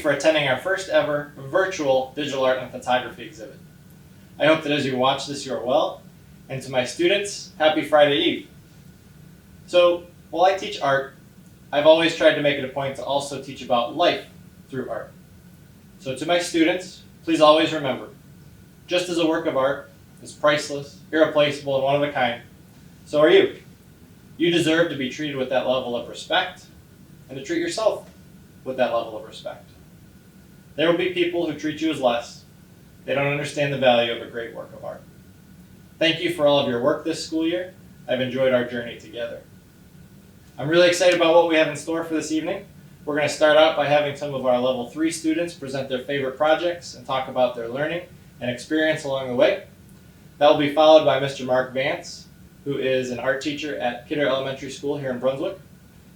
for attending our first ever virtual digital art and photography exhibit. I hope that as you watch this, you are well. And to my students, happy Friday Eve. So, while I teach art, I've always tried to make it a point to also teach about life through art. So to my students, please always remember, just as a work of art is priceless, irreplaceable, and one of a kind, so are you. You deserve to be treated with that level of respect and to treat yourself with that level of respect. There will be people who treat you as less. They don't understand the value of a great work of art. Thank you for all of your work this school year. I've enjoyed our journey together. I'm really excited about what we have in store for this evening. We're going to start out by having some of our level 3 students present their favorite projects and talk about their learning and experience along the way. That will be followed by Mr. Mark Vance, who is an art teacher at Kidder Elementary School here in Brunswick.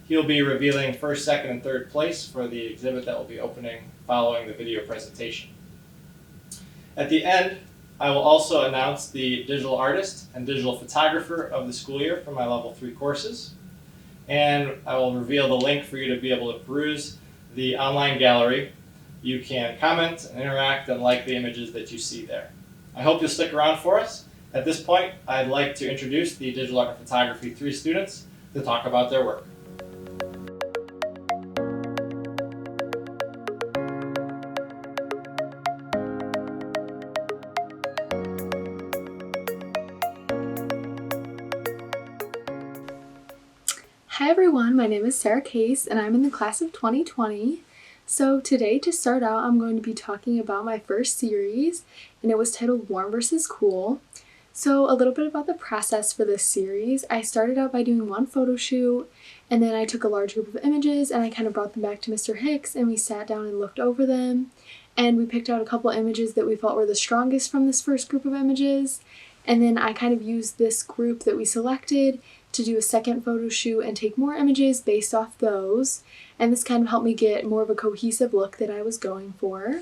He'll be revealing first, second, and third place for the exhibit that will be opening following the video presentation. At the end, I will also announce the digital artist and digital photographer of the school year for my level 3 courses. And I will reveal the link for you to be able to peruse the online gallery. You can comment and interact and like the images that you see there. I hope you'll stick around for us. At this point, I'd like to introduce the Digital Art and Photography 3 students to talk about their work. Hi everyone, my name is Sarah Case and I'm in the class of 2020. So today, to start out, I'm going to be talking about my first series, and it was titled Warm vs. Cool. So a little bit about the process for this series. I started out by doing one photo shoot, and then I took a large group of images and I kind of brought them back to Mr. Hicks and we sat down and looked over them. And we picked out a couple images that we felt were the strongest from this first group of images. And then I kind of used this group that we selected to do a second photo shoot and take more images based off those. And this kind of helped me get more of a cohesive look that I was going for.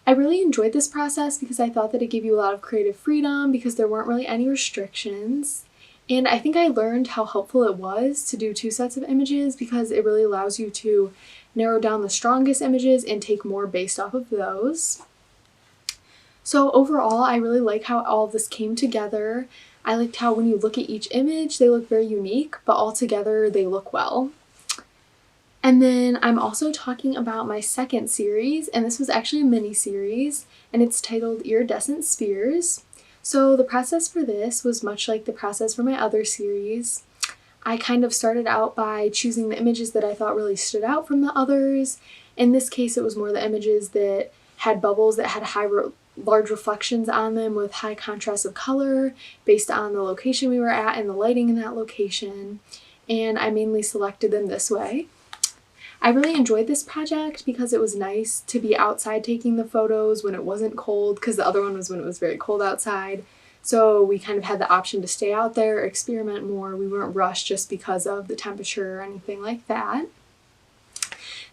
I really enjoyed this process because I thought that it gave you a lot of creative freedom because there weren't really any restrictions. And I think I learned how helpful it was to do 2 sets of images because it really allows you to narrow down the strongest images and take more based off of those. So overall, I really like how all of this came together. I liked how when you look at each image, they look very unique, but all together they look well. And then I'm also talking about my second series, and this was actually a mini series, and it's titled Iridescent Spheres. So the process for this was much like the process for my other series. I kind of started out by choosing the images that I thought really stood out from the others. In this case, it was more the images that had bubbles that had large reflections on them with high contrast of color based on the location we were at and the lighting in that location. And I mainly selected them this way. I really enjoyed this project because it was nice to be outside taking the photos when it wasn't cold, because the other one was when it was very cold outside. So we kind of had the option to stay out there, experiment more. We weren't rushed just because of the temperature or anything like that.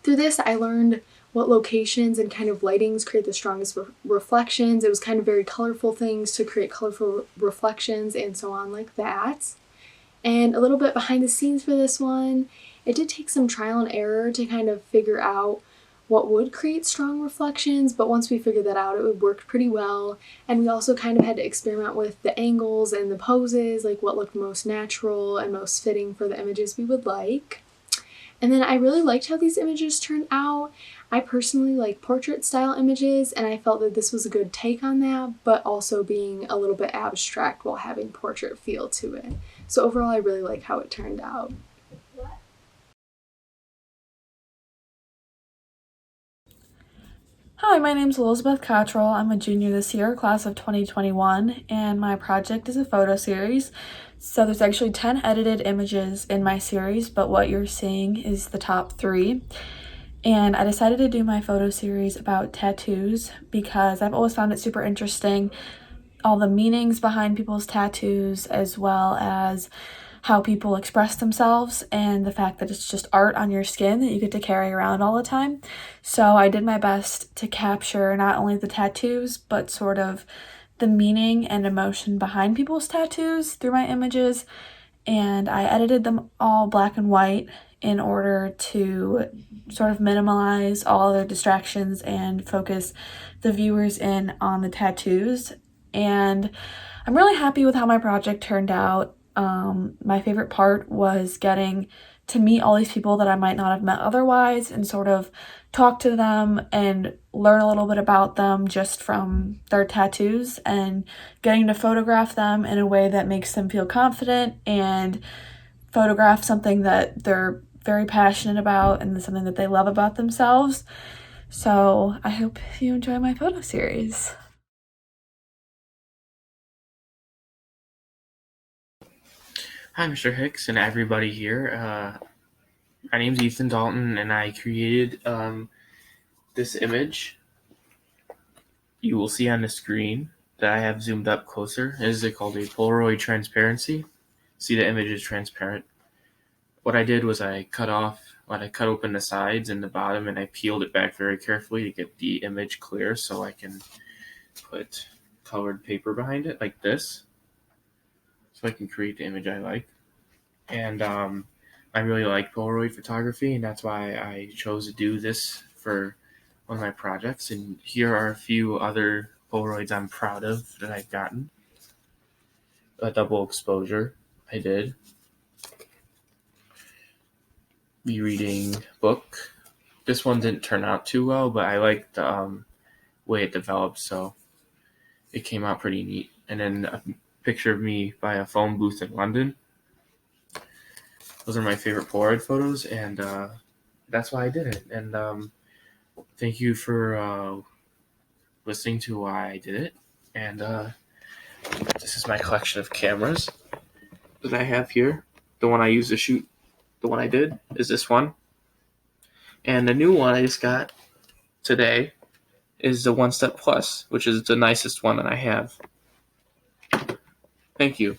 Through this, I learned what locations and kind of lightings create the strongest reflections. It was kind of very colorful things to create colorful reflections and so on like that. And a little bit behind the scenes for this one, it did take some trial and error to kind of figure out what would create strong reflections, but once we figured that out, it worked pretty well. And we also kind of had to experiment with the angles and the poses, like what looked most natural and most fitting for the images we would like. And then I really liked how these images turned out. I personally like portrait style images, and I felt that this was a good take on that, but also being a little bit abstract while having portrait feel to it. So overall, I really like how it turned out. Hi, my name's Elizabeth Cottrell. I'm a junior this year, class of 2021, and my project is a photo series. So there's actually 10 edited images in my series, but what you're seeing is the top 3. And I decided to do my photo series about tattoos because I've always found it super interesting, all the meanings behind people's tattoos, as well as how people express themselves and the fact that it's just art on your skin that you get to carry around all the time. So I did my best to capture not only the tattoos, but sort of the meaning and emotion behind people's tattoos through my images. and I edited them all black and white in order to sort of minimize all other distractions and focus the viewers in on the tattoos. And I'm really happy with how my project turned out. My favorite part was getting to meet all these people that I might not have met otherwise and sort of talk to them and learn a little bit about them just from their tattoos, and getting to photograph them in a way that makes them feel confident and photograph something that they're very passionate about and something that they love about themselves. So I hope you enjoy my photo series. Hi, Mr. Hicks and everybody here. My name's Ethan Dalton, and I created this image you will see on the screen that I have zoomed up closer. It is called a Polaroid transparency. See, the image is transparent. What I did was I cut open the sides and the bottom, and I peeled it back very carefully to get the image clear so I can put colored paper behind it like this, so I can create the image I like. And I really like Polaroid photography, and that's why I chose to do this for one of my projects. And here are a few other Polaroids I'm proud of that I've gotten. A double exposure I did. The reading book. This one didn't turn out too well, but I liked the way it developed, so it came out pretty neat. And then a picture of me by a phone booth in London. Those are my favorite Polaroid photos, and that's why I did it. And thank you for listening to why I did it. And this is my collection of cameras that I have here. The one I used to shoot, the one I did, is this one. And the new one I just got today is the One Step Plus, which is the nicest one that I have. Thank you.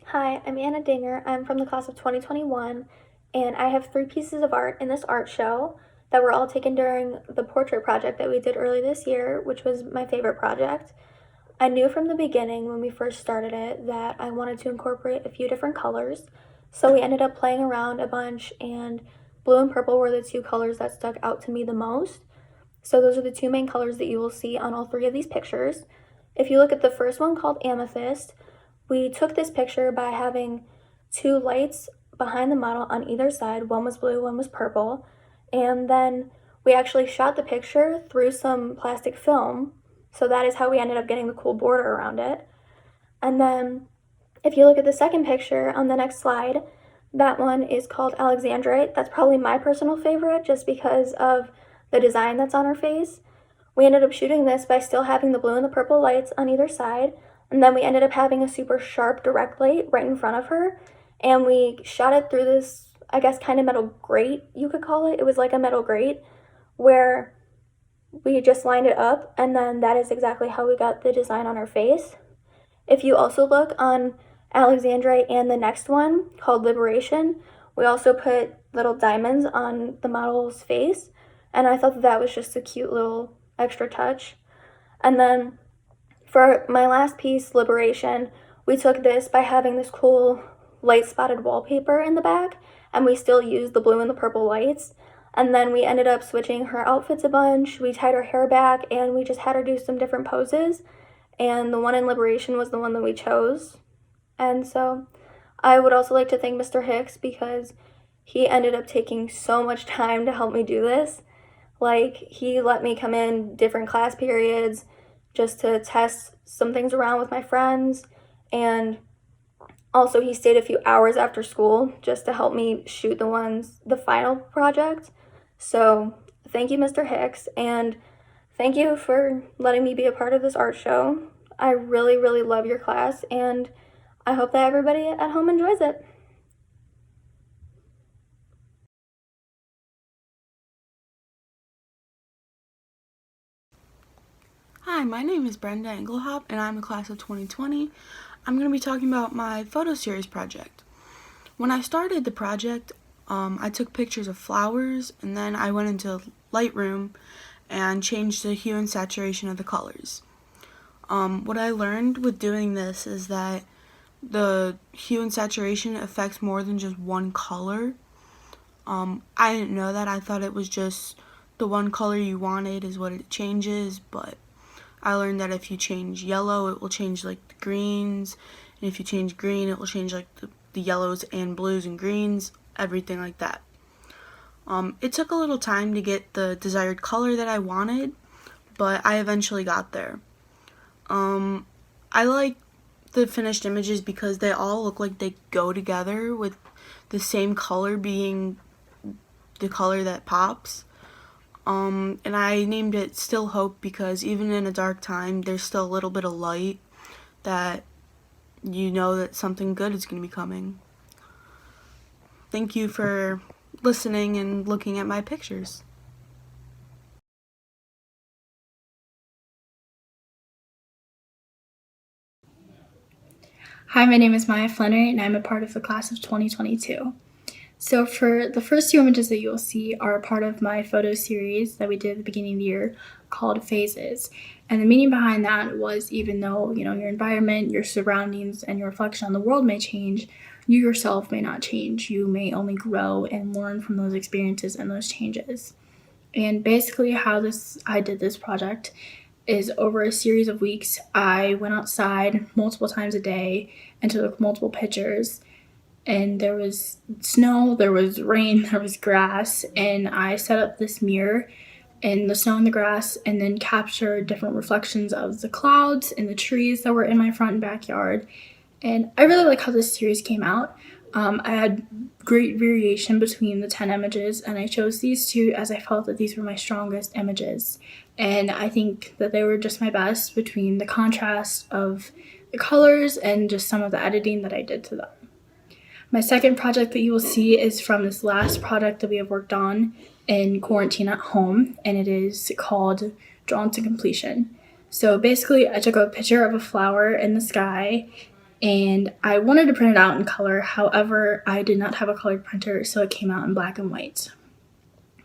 Hi, I'm Annadinger. I'm from the class of 2021, and I have 3 pieces of art in this art show that were all taken during the portrait project that we did early this year, which was my favorite project. I knew from the beginning when we first started it that I wanted to incorporate a few different colors, so we ended up playing around a bunch, and blue and purple were the 2 colors that stuck out to me the most. So those are the 2 main colors that you will see on all 3 of these pictures. If you look at the first one called Amethyst, we took this picture by having 2 lights behind the model on either side. One was blue, one was purple. And then we actually shot the picture through some plastic film. So that is how we ended up getting the cool border around it. And then if you look at the second picture on the next slide, that one is called Alexandrite. That's probably my personal favorite just because of the design that's on her face. We ended up shooting this by still having the blue and the purple lights on either side. And then we ended up having a super sharp direct light right in front of her. And we shot it through this, I guess, kind of metal grate, you could call it. It was like a metal grate where we just lined it up. And then that is exactly how we got the design on her face. If you also look on Alexandrite and the next one called Liberation, we also put little diamonds on the model's face. And I thought that was just a cute little extra touch. And then for my last piece, Liberation, we took this by having this cool light spotted wallpaper in the back, and we still used the blue and the purple lights. And then we ended up switching her outfits a bunch. We tied her hair back, and we just had her do some different poses. And the one in Liberation was the one that we chose. And so I would also like to thank Mr. Hicks because he ended up taking so much time to help me do this. Like, he let me come in different class periods just to test some things around with my friends, and also he stayed a few hours after school just to help me shoot the final project. So thank you, Mr. Hicks, and thank you for letting me be a part of this art show. I really, really love your class, and I hope that everybody at home enjoys it. Hi, my name is Brenda Engelhaupt, and I'm a class of 2020. I'm going to be talking about my photo series project. When I started the project, I took pictures of flowers, and then I went into Lightroom and change the hue and saturation of the colors. What I learned with doing this is that the hue and saturation affects more than just one color. I didn't know that. I thought it was just the one color you wanted is what it changes, but I learned that if you change yellow, it will change like the greens, and if you change green, it will change like the yellows and blues and greens, everything like that. It took a little time to get the desired color that I wanted, but I eventually got there. I like the finished images because they all look like they go together, with the same color being the color that pops. And I named it Still Hope because even in a dark time, there's still a little bit of light that you know that something good is going to be coming. Thank you for listening and looking at my pictures. Hi, my name is Maia Flenoury, and I'm a part of the class of 2022. So for the first two images that you'll see are a part of my photo series that we did at the beginning of the year called Phases. And the meaning behind that was, even though, your environment, your surroundings, and your reflection on the world may change, you yourself may not change. You may only grow and learn from those experiences and those changes. And basically how I did this project is over a series of weeks, I went outside multiple times a day and took multiple pictures. And there was snow, there was rain, there was grass, and I set up this mirror in the snow and the grass and then captured different reflections of the clouds and the trees that were in my front and backyard. And I really like how this series came out. I had great variation between the 10 images, and I chose these two as I felt that these were my strongest images. And I think that they were just my best between the contrast of the colors and just some of the editing that I did to them. My second project that you will see is from this last project that we have worked on in quarantine at home, and it is called Drawn to Completion. So basically, I took a picture of a flower in the sky, and I wanted to print it out in color. However, I did not have a colored printer, so it came out in black and white.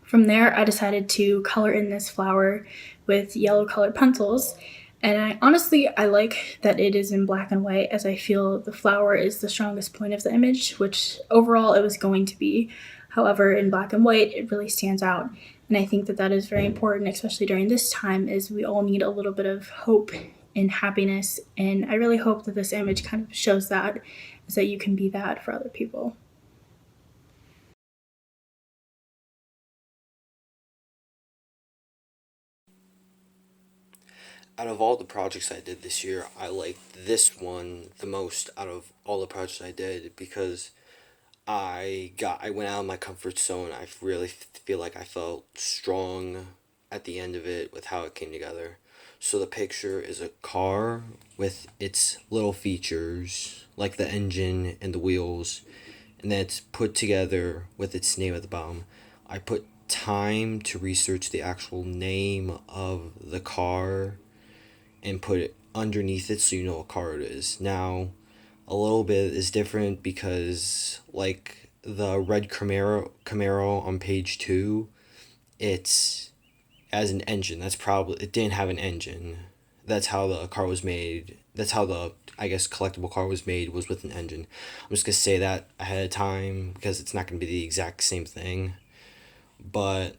From there, I decided to color in this flower with yellow colored pencils. And I like that it is in black and white, as I feel the flower is the strongest point of the image, which overall it was going to be. However, in black and white, it really stands out. And I think that that is very important, especially during this time, as we all need a little bit of hope and happiness. And I really hope that this image kind of shows that, is that you can be that for other people. Out of all the projects I did this year, I liked this one the most out of all the projects I did because I went out of my comfort zone. I really feel like I felt strong at the end of it with how it came together. So the picture is a car with its little features like the engine and the wheels, and then it's put together with its name at the bottom. I put time to research the actual name of the car and put it underneath it so you know what car it is. Now, a little bit is different because, like the red Camaro on page 2, it's as an engine. That's probably, it didn't have an engine. That's how the car was made. That's how the, I guess, collectible car was made, was with an engine. I'm just going to say that ahead of time because it's not going to be the exact same thing. But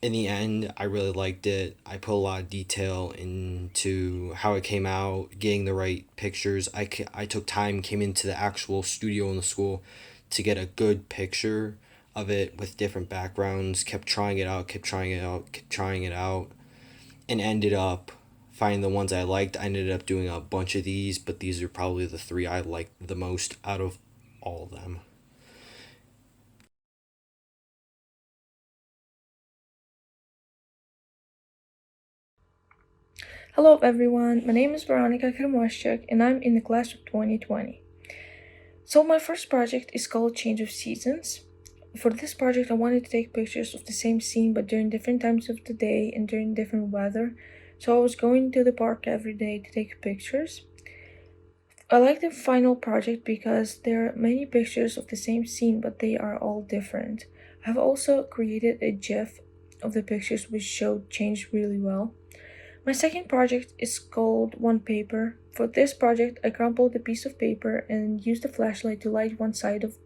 in the end, I really liked it. I put a lot of detail into how it came out, getting the right pictures. I took time, came into the actual studio in the school to get a good picture of it with different backgrounds, kept trying it out, and ended up finding the ones I liked. I ended up doing a bunch of these, but these are probably the 3 I liked the most out of all of them. Hello everyone, my name is Veronika Kermoshchuk and I'm in the class of 2020. So my first project is called Change of Seasons. For this project I wanted to take pictures of the same scene but during different times of the day and during different weather. So I was going to the park every day to take pictures. I like the final project because there are many pictures of the same scene but they are all different. I've also created a GIF of the pictures we showed changed really well. My second project is called One Paper. For this project, I crumpled a piece of paper and used a flashlight to light one side of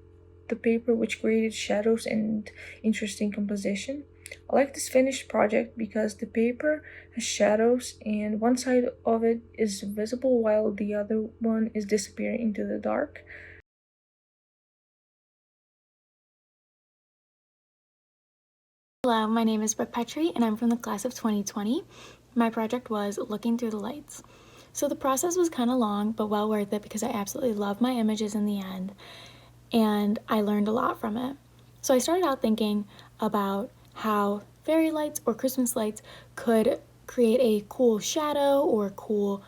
the paper, which created shadows and interesting composition. I like this finished project because the paper has shadows and one side of it is visible while the other one is disappearing into the dark. Hello, my name is Brooke Pettry and I'm from the class of 2020. My project was looking through the lights. So the process was kind of long, but well worth it because I absolutely loved my images in the end and I learned a lot from it. So I started out thinking about how fairy lights or Christmas lights could create a cool shadow or cool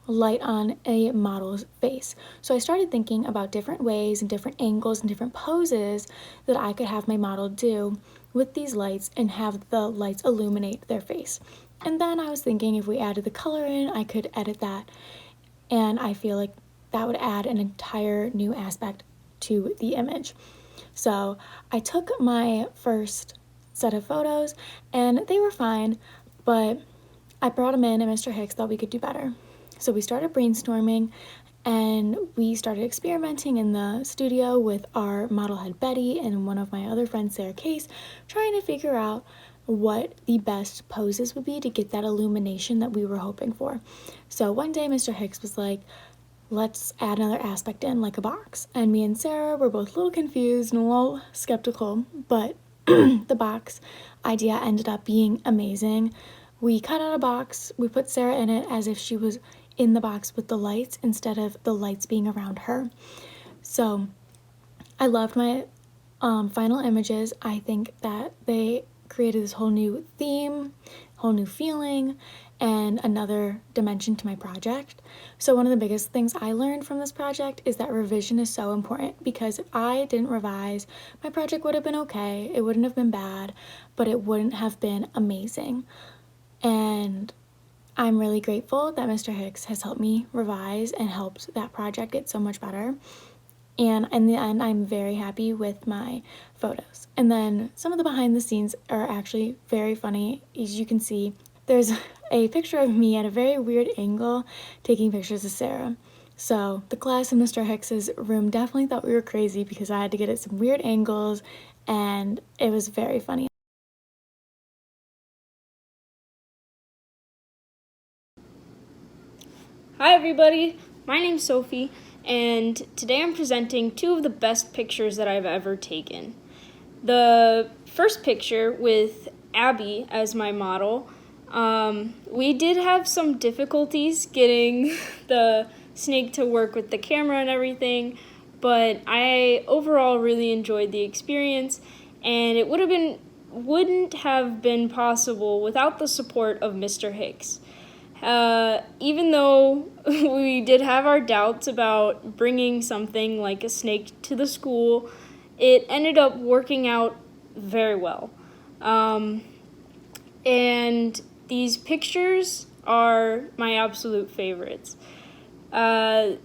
light on a model's face. So I started thinking about different ways and different angles and different poses that I could have my model do with these lights and have the lights illuminate their face. And then I was thinking if we added the color in, I could edit that, and I feel like that would add an entire new aspect to the image. So I took my first set of photos and they were fine, but I brought them in and Mr. Hicks thought we could do better. So we started brainstorming and we started experimenting in the studio with our model head Betty and one of my other friends, Sarah Case, trying to figure out what the best poses would be to get that illumination that we were hoping for. So one day Mr. Hicks was like, let's add another aspect in, like a box. And me and Sarah were both a little confused and a little skeptical, but the box idea ended up being amazing. We cut out a box, we put Sarah in it as if she was in the box with the lights instead of the lights being around her. So I loved my final images. I think that they created this whole new theme, whole new feeling, and another dimension to my project. So one of the biggest things I learned from this project is that revision is so important, because if I didn't revise, my project would have been okay. It wouldn't have been bad, but it wouldn't have been amazing. And I'm really grateful that Mr. Hicks has helped me revise and helped that project get so much better. And in the end, I'm very happy with my photos. And then some of the behind the scenes are actually very funny. As you can see, there's a picture of me at a very weird angle taking pictures of Sarah. So the class in Mr. Hicks's room definitely thought we were crazy because I had to get at some weird angles, and it was very funny. Hi everybody, my name's Sophie, and today I'm presenting two of the best pictures that I've ever taken. The first picture with Abby as my model, we did have some difficulties getting the snake to work with the camera and everything, but I overall really enjoyed the experience, and it wouldn't have been possible without the support of Mr. Hicks. Even though we did have our doubts about bringing something like a snake to the school, it ended up working out very well. And these pictures are my absolute favorites. The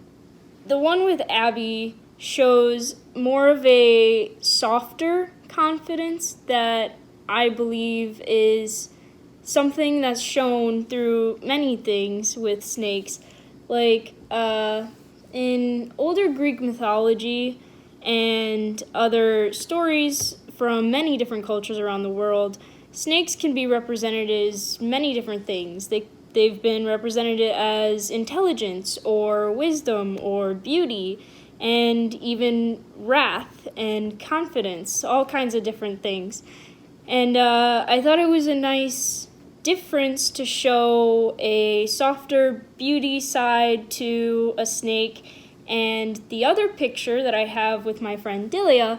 one with Abby shows more of a softer confidence that I believe is something that's shown through many things with snakes. Like in older Greek mythology and other stories from many different cultures around the world, snakes can be represented as many different things. They've been represented as intelligence or wisdom or beauty and even wrath and confidence, all kinds of different things. And I thought it was a nice difference to show a softer beauty side to a snake, and the other picture that I have with my friend Delia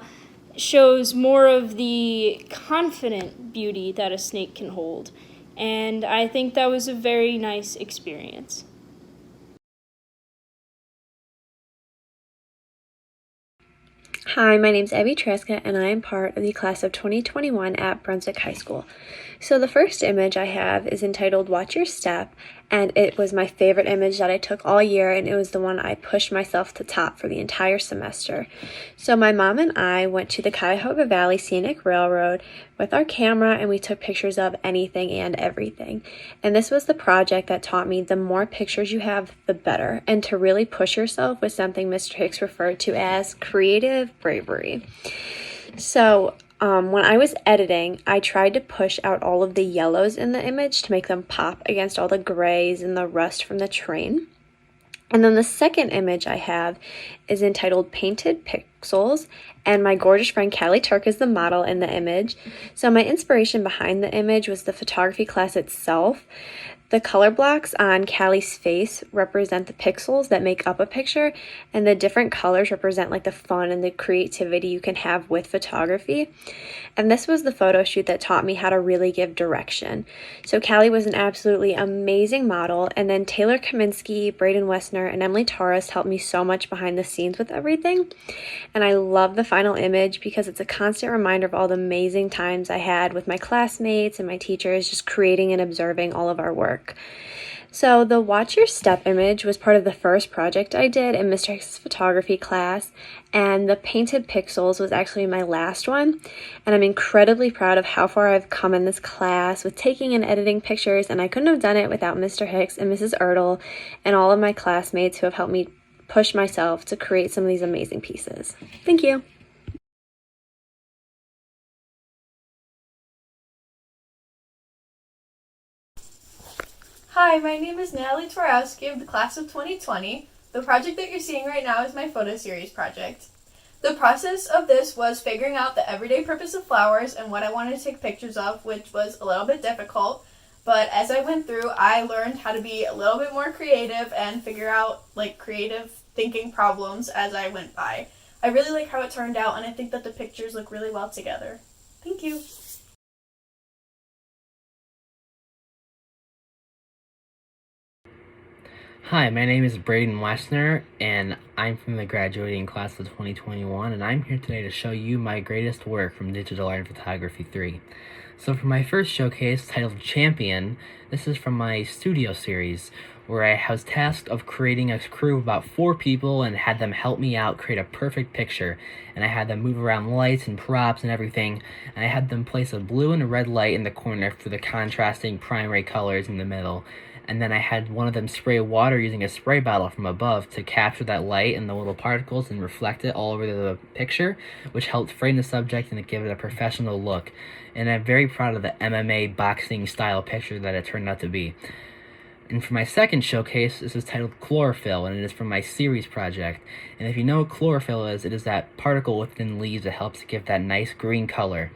shows more of the confident beauty that a snake can hold, and I think that was a very nice experience. Hi, my name's Traska, and I am part of the class of 2021 at Brunswick High School. So the first image I have is entitled Watch Your Step, and it was my favorite image that I took all year, and it was the one I pushed myself to top for the entire semester. So my mom and I went to the Cuyahoga Valley Scenic Railroad with our camera, and we took pictures of anything and everything. And this was the project that taught me the more pictures you have, the better, and to really push yourself with something Mr. Hicks referred to as creative bravery. So when I was editing, I tried to push out all of the yellows in the image to make them pop against all the grays and the rust from the train. And then the second image I have is entitled Painted Pixels, and my gorgeous friend Callie Turk is the model in the image. So my inspiration behind the image was the photography class itself. The color blocks on Callie's face represent the pixels that make up a picture, and the different colors represent like the fun and the creativity you can have with photography. And this was the photo shoot that taught me how to really give direction. So Callie was an absolutely amazing model, and then Taylor Kaminsky, Braden Wessner, and Emily Torres helped me so much behind the scenes with everything. And I love the final image because it's a constant reminder of all the amazing times I had with my classmates and my teachers just creating and observing all of our work. So the Watch Your Step image was part of the first project I did in Mr. Hicks' photography class, and the Painted Pixels was actually my last one. And I'm incredibly proud of how far I've come in this class with taking and editing pictures, and I couldn't have done it without Mr. Hicks and Mrs. Ertl and all of my classmates who have helped me push myself to create some of these amazing pieces. Thank you. Hi, my name is Natalie Twarowski of the class of 2020. The project that you're seeing right now is my photo series project. The process of this was figuring out the everyday purpose of flowers and what I wanted to take pictures of, which was a little bit difficult. But as I went through, I learned how to be a little bit more creative and figure out creative thinking problems as I went by. I really like how it turned out, and I think that the pictures look really well together. Thank you. Hi, my name is Brayden Wessner, and I'm from the graduating class of 2021, and I'm here today to show you my greatest work from Digital Art and Photography 3. So for my first showcase, titled Champion, this is from my studio series, where I was tasked of creating a crew of about 4 people and had them help me out create a perfect picture. And I had them move around lights and props and everything, and I had them place a blue and a red light in the corner for the contrasting primary colors in the middle. And then I had one of them spray water using a spray bottle from above to capture that light and the little particles and reflect it all over the picture, which helped frame the subject and give it a professional look. And I'm very proud of the MMA boxing style picture that it turned out to be. And for my second showcase, this is titled Chlorophyll, and it is from my series project. And if you know what chlorophyll is, it is that particle within leaves that helps give that nice green color.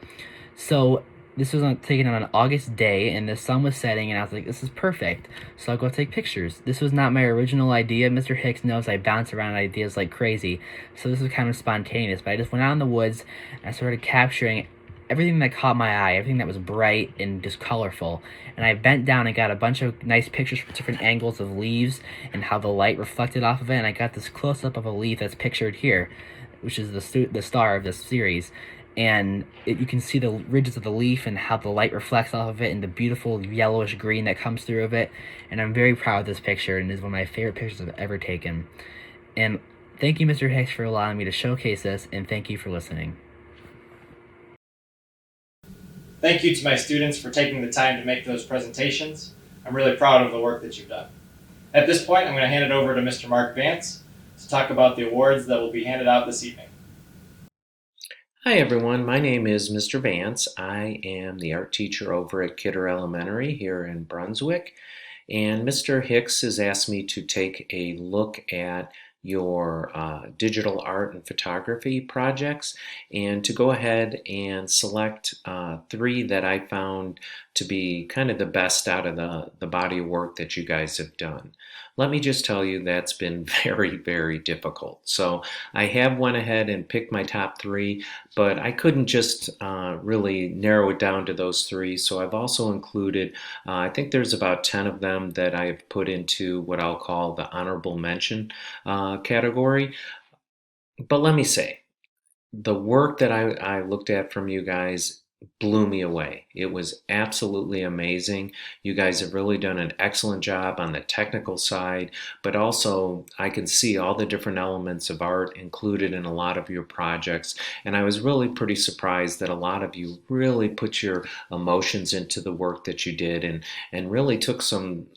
So this was taken on an August day, and the sun was setting, and I was like, this is perfect. So I'll go take pictures. This was not my original idea. Mr. Hicks knows I bounce around ideas like crazy, so this was kind of spontaneous. But I just went out in the woods, and I started capturing everything that caught my eye, everything that was bright and just colorful. And I bent down and got a bunch of nice pictures from different angles of leaves and how the light reflected off of it, and I got this close-up of a leaf that's pictured here, which is the star of this series. And you can see the ridges of the leaf and how the light reflects off of it and the beautiful yellowish green that comes through of it. And I'm very proud of this picture, and it is one of my favorite pictures I've ever taken. And thank you, Mr. Hicks, for allowing me to showcase this, and thank you for listening. Thank you to my students for taking the time to make those presentations. I'm really proud of the work that you've done. At this point, I'm going to hand it over to Mr. Mark Vance to talk about the awards that will be handed out this evening. Hi everyone, my name is Mr. Vance. I am the art teacher over at Kidder Elementary here in Brunswick, and Mr. Hicks has asked me to take a look at your digital art and photography projects and to go ahead and select 3 that I found to be kind of the best out of the body of work that you guys have done. Let me just tell you that's been very, very difficult. So I have went ahead and picked my top 3, but I couldn't just really narrow it down to those 3. So I've also included, I think there's about 10 of them that I've put into what I'll call the honorable mention category. But let me say, the work that I looked at from you guys blew me away. It was absolutely amazing. You guys have really done an excellent job on the technical side, but also I could see all the different elements of art included in a lot of your projects. And I was really pretty surprised that a lot of you really put your emotions into the work that you did, and really took some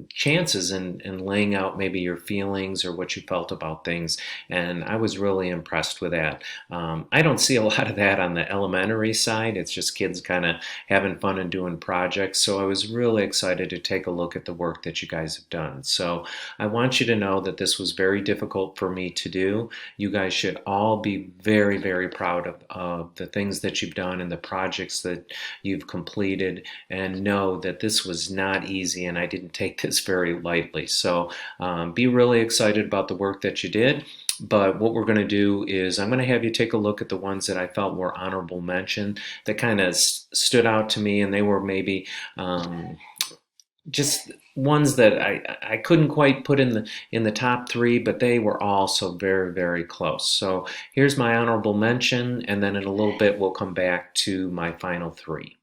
chances in laying out maybe your feelings or what you felt about things. And I was really impressed with that. I don't see a lot of that on the elementary side. It's just kids kind of having fun and doing projects. So I was really excited to take a look at the work that you guys have done. So I want you to know that this was very difficult for me to do. You guys should all be very, very proud of the things that you've done and the projects that you've completed, and know that this was not easy, and I didn't take this very lightly. So be really excited about the work that you did. But what we're going to do is I'm going to have you take a look at the ones that I felt were honorable mention, that kind of stood out to me, and they were maybe just ones that I couldn't quite put in the top three, but they were also very, very close. So here's my honorable mention, and then in a little bit we'll come back to my final three.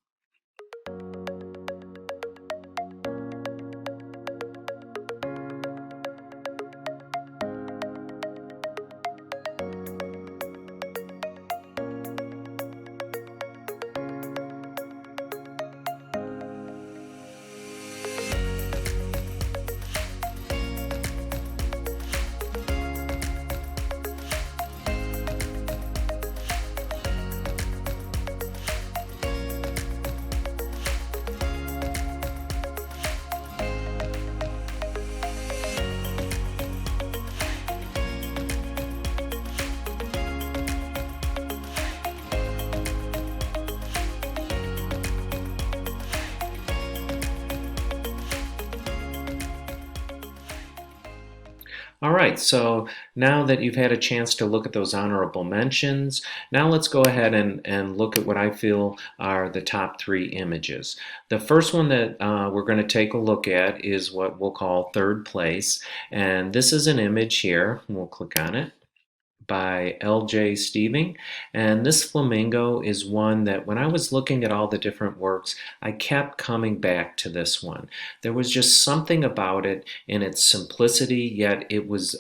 All right, so now that you've had a chance to look at those honorable mentions, now let's go ahead and look at what I feel are the top three images. The first one that we're going to take a look at is what we'll call third place, and this is an image here. We'll click on it, by L.J. Steving, and this flamingo is one that when I was looking at all the different works, I kept coming back to this one. There was just something about it in its simplicity, yet it was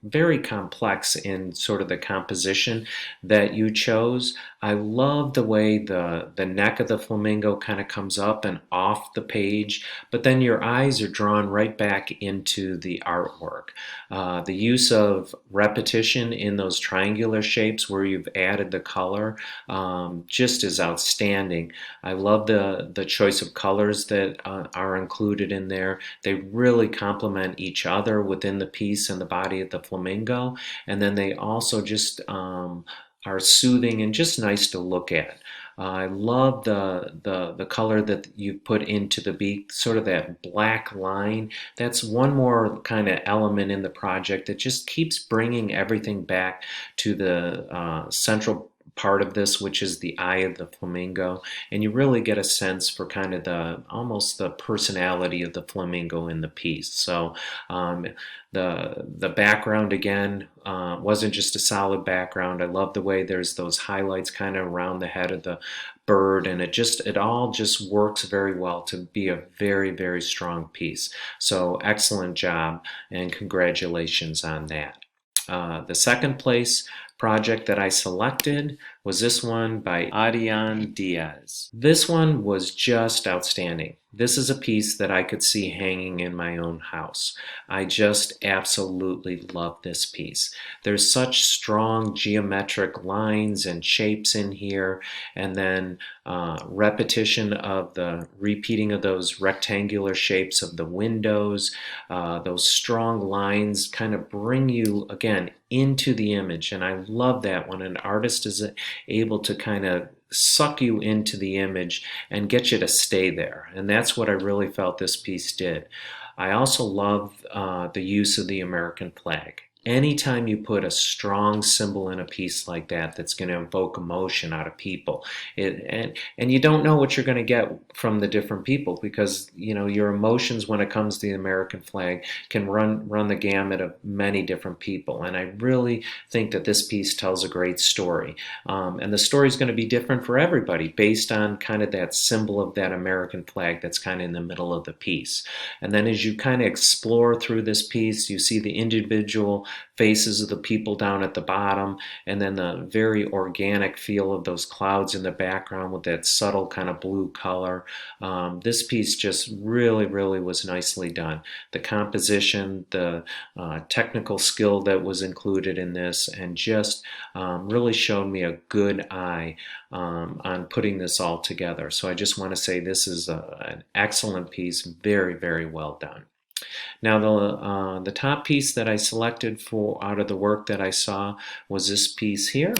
very complex in sort of the composition that you chose. I love the way the neck of the flamingo kind of comes up and off the page, but then your eyes are drawn right back into the artwork. The use of repetition in those triangular shapes where you've added the color just is outstanding. I love the choice of colors that are included in there. They really complement each other within the piece and the body of the flamingo, and then they also just are soothing and just nice to look at. I love the color that you put into the beak, sort of that black line. That's one more kind of element in the project that just keeps bringing everything back to the central part of this, which is the eye of the flamingo, and you really get a sense for kind of almost the personality of the flamingo in the piece. So the background again wasn't just a solid background. I love the way there's those highlights kind of around the head of the bird, and it all just works very well to be a very, very strong piece. So excellent job, and congratulations on that. The second place project that I selected was this one by Adrian Diaz. This one was just outstanding. This is a piece that I could see hanging in my own house. I just absolutely love this piece. There's such strong geometric lines and shapes in here, and then repetition of the repeating of those rectangular shapes of the windows. Those strong lines kind of bring you again into the image, and I love that when an artist is able to kind of suck you into the image and get you to stay there, and that's what I really felt this piece did. I also love the use of the American flag. anytime you put a strong symbol in a piece like that, that's going to evoke emotion out of people. And you don't know what you're going to get from the different people, because your emotions when it comes to the American flag can run the gamut of many different people. And I really think that this piece tells a great story. And the story is going to be different for everybody based on kind of that symbol of that American flag that's kind of in the middle of the piece. And then as you kind of explore through this piece, you see the individual faces of the people down at the bottom, and then the very organic feel of those clouds in the background with that subtle kind of blue color. This piece just really, really was nicely done. The composition, the technical skill that was included in this, and just really showed me a good eye on putting this all together. So I just want to say this is an excellent piece, very, very well done. Now the top piece that I selected for out of the work that I saw was this piece here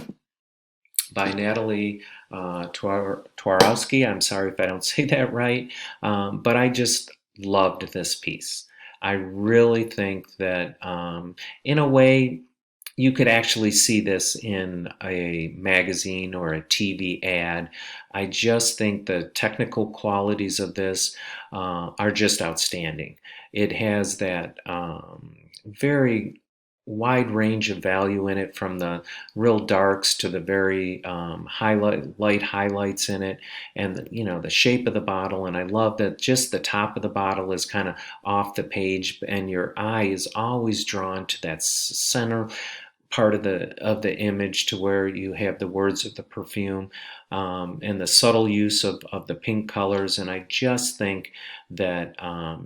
by Natalie Twarowski. I'm sorry if I don't say that right, but I just loved this piece. I really think that in a way you could actually see this in a magazine or a TV ad. I just think the technical qualities of this are just outstanding. It has that very wide range of value in it, from the real darks to the very light highlights in it, and the shape of the bottle. And I love that just the top of the bottle is kind of off the page, and your eye is always drawn to that center part of the image, to where you have the words of the perfume, and the subtle use of the pink colors. And I just think that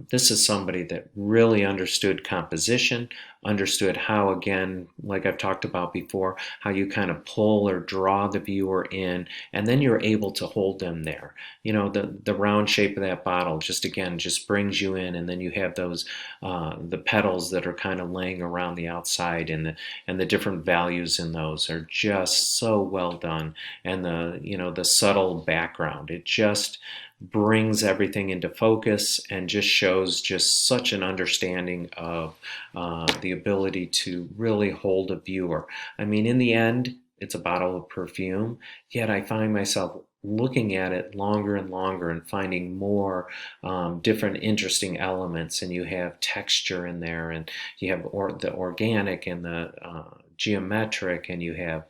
this is somebody that really understood composition, understood how, again, like I've talked about before, how you kind of pull or draw the viewer in, and then you're able to hold them there. The round shape of that bottle just brings you in, and then you have those the petals that are kind of laying around the outside, and the different values in those are just so well done. And the subtle background, it just brings everything into focus and just shows just such an understanding of the ability to really hold a viewer. I mean, in the end, it's a bottle of perfume, yet I find myself looking at it longer and longer and finding more different interesting elements. And you have texture in there, and you have the organic and the geometric, and you have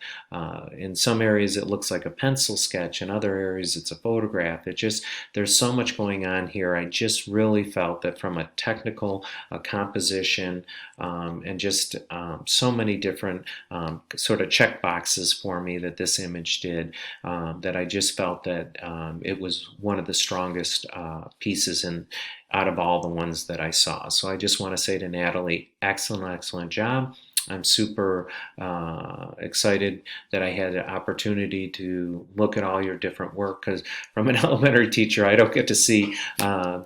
in some areas it looks like a pencil sketch, in other areas it's a photograph. There's so much going on here. I just really felt that from a technical composition, and just so many different sort of check boxes for me that this image did, that I just felt that it was one of the strongest pieces out of all the ones that I saw. So I just want to say to Natalie, excellent job. I'm super excited that I had the opportunity to look at all your different work, because from an elementary teacher, I don't get to see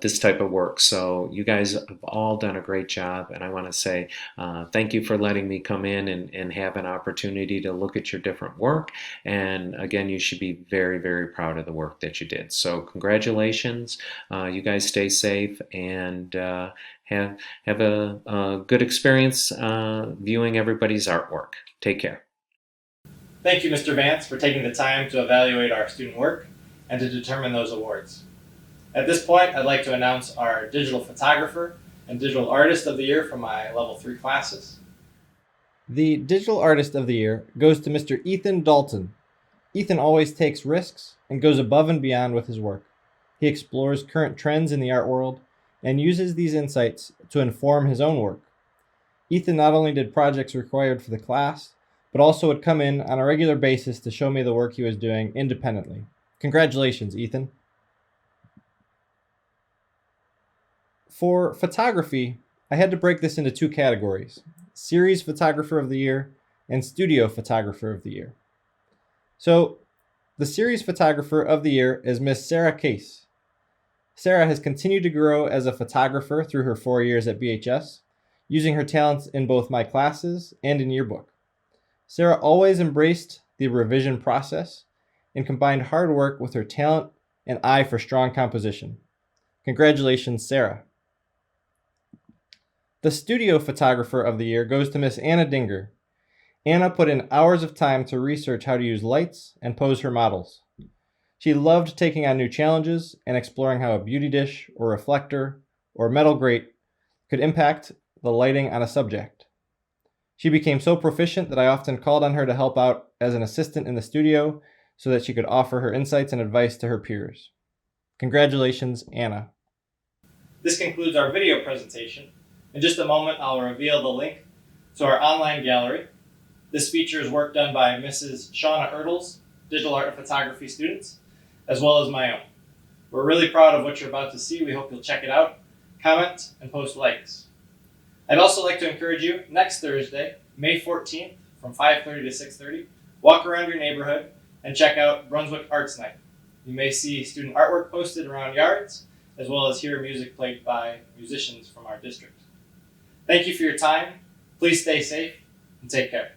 this type of work. So you guys have all done a great job, and I want to say thank you for letting me come in and have an opportunity to look at your different work. And again, you should be very, very proud of the work that you did. So congratulations. You guys stay safe, and have a good experience viewing everybody's artwork. Take care. Thank you, Mr. Vance, for taking the time to evaluate our student work and to determine those awards. At this point, I'd like to announce our digital photographer and digital artist of the year from my level 3 classes. The digital artist of the year goes to Mr. Ethan Dalton. Ethan always takes risks and goes above and beyond with his work. He explores current trends in the art world and uses these insights to inform his own work. Ethan not only did projects required for the class, but also would come in on a regular basis to show me the work he was doing independently. Congratulations, Ethan. For photography, I had to break this into 2 categories: Series Photographer of the Year and Studio Photographer of the Year. So, the Series Photographer of the Year is Miss Sarah Case. Sarah has continued to grow as a photographer through her 4 years at BHS, using her talents in both my classes and in yearbook. Sarah always embraced the revision process and combined hard work with her talent and eye for strong composition. Congratulations, Sarah. The studio photographer of the year goes to Miss Annadinger. Anna put in hours of time to research how to use lights and pose her models. She loved taking on new challenges and exploring how a beauty dish or reflector or metal grate could impact the lighting on a subject. She became so proficient that I often called on her to help out as an assistant in the studio so that she could offer her insights and advice to her peers. Congratulations, Anna. This concludes our video presentation. In just a moment, I'll reveal the link to our online gallery. This features work done by Mrs. Shauna Ertles, digital art and photography students, as well as my own. We're really proud of what you're about to see. We hope you'll check it out, comment, and post likes. I'd also like to encourage you, next Thursday, May 14th, from 5:30 to 6:30, walk around your neighborhood and check out Brunswick Arts Night. You may see student artwork posted around yards, as well as hear music played by musicians from our district. Thank you for your time. Please stay safe and take care.